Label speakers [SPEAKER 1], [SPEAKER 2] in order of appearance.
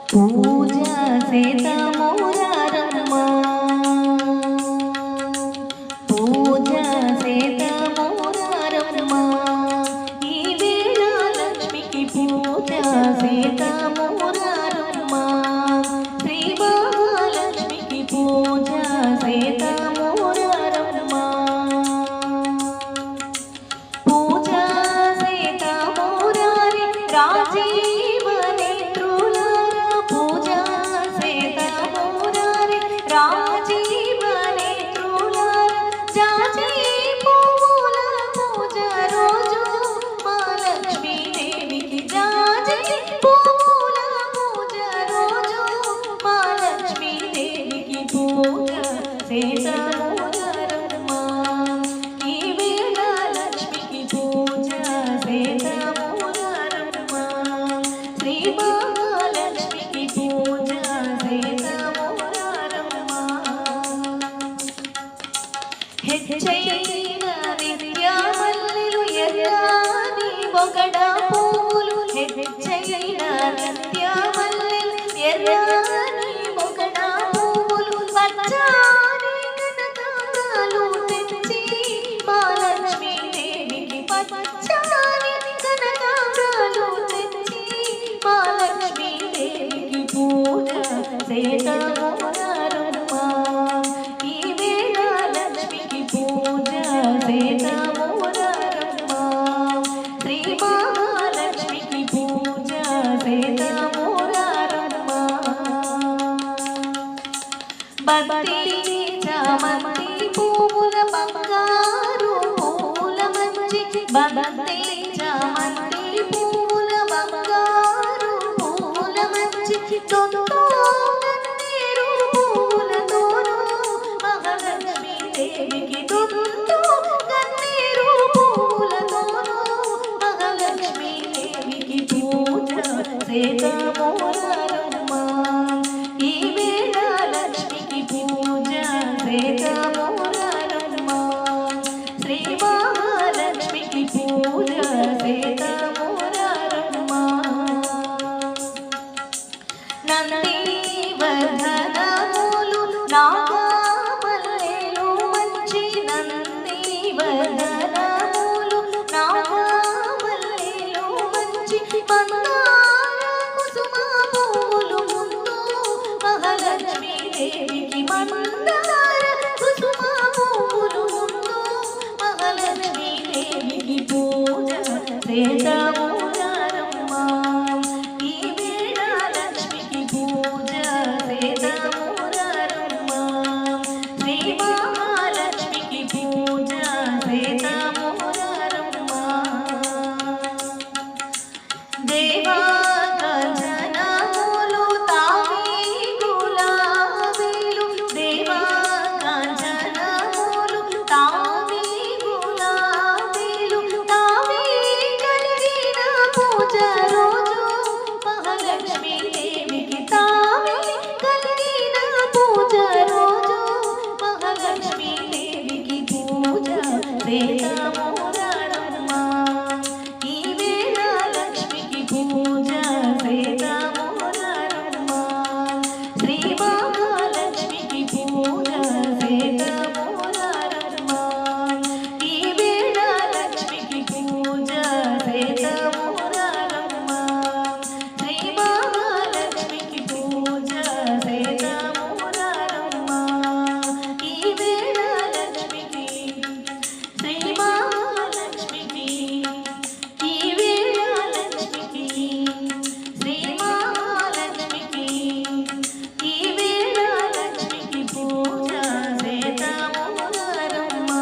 [SPEAKER 1] పూజ సేతమోరారమ్మా పూజ సేతమోరారమ్మా ఈ వేళ లక్ష్మికి పూజ సేతమోరారమ్మా శ్రీ మహాలక్ష్మికి పూజ సేతమోరారమ్మా పూజ సేతమోరారి రాజీ సేతమోరారమ్మా ఈ వేళ లక్ష్మికి పూజ సేతమోరారమ్మా శ్రీ మహాలక్ష్మికి పూజ సేతమోరారమ్మా హెచ్చైన నిత్యమల్లెలు ఎర్రని బొగడ పువ్వులు హెచ్చైన నిత్యమల్లెలు ఎర్రని బొగడ పువ్వులు పచ్చని కనకాంబరాలు తెచ్చి మహాలక్ష్మీ దేవికి పచ్చని కనకాంబరాలు తెచ్చి మహాలక్ష్మీ దేవికి పూజ సేతమోరారమ్మా ఈ వేళ లక్ష్మికి పూజ సేతమోరారమ్మా శ్రీ మహాలక్ష్మికి పూజ సేతమోరారమ్మా బంతి చామంతి పువ్వుల బంగారు పూల మంచి బంతి చామంతి పువ్వుల బంగారు పూల మంచి నీరు పువ్వులతోనూ మహాలక్ష్మీ దేవికి నీరు పువ్వులతోనూ మహాలక్ష్మీ దేవికి పూజ సేతమోరారమ్మా ఈ వేళ లక్ష్మికి పూజ సేతమోరారమ్మా శ్రీ మహాలక్ష్మికి పూజ సేతమోరారమ్మా నందివర్ధనములు నాగమల్లెలు మంచి నందివర్ధనములు నాగమల్లెలు మంచి మందార కుసుమ పువ్వులు ముందు మహాలక్ష్మీ దేవికి మందార కుసుమ పువ్వులు ముందు మహాలక్ష్మీ దేవికి పూజ సేతమోరారమ్మా ఈ వేళ లక్ష్మికి పూజ సేతమోరారమ్మా శ్రీ మహాలక్ష్మికి పూజ సేతమోరారమ్మా దేవాకాంచనములు తావి గులాబీలు దేవాకాంచనములు తావి గులాబీలు తావి కలిగిన పూజ రోజు మహాలక్ష్మీ దేవికి తావి కలిగిన పూజ రోజు మహాలక్ష్మీ దేవికి పూజ సేతమోరారమ్మా ఈ వేళ లక్ష్మికి పూజ సేతమోరారమ్మా శ్రీ మహాలక్ష్మికి పూజ సేతమోరారమ్మా ఈ వేళ లక్ష్మికి పూజ సేతమోరారమ్మా శ్రీ మహాలక్ష్మికి పూజ సేతమోరారమ్మా ఈ వేళ లక్ష్మికి శ్రీ మహాలక్ష్మికి ఈ వేళ లక్ష్మికి శ్రీ మహాలక్ష్మికి ఈ వేళ లక్ష్మికి పూజ సేతమోరారమ్మా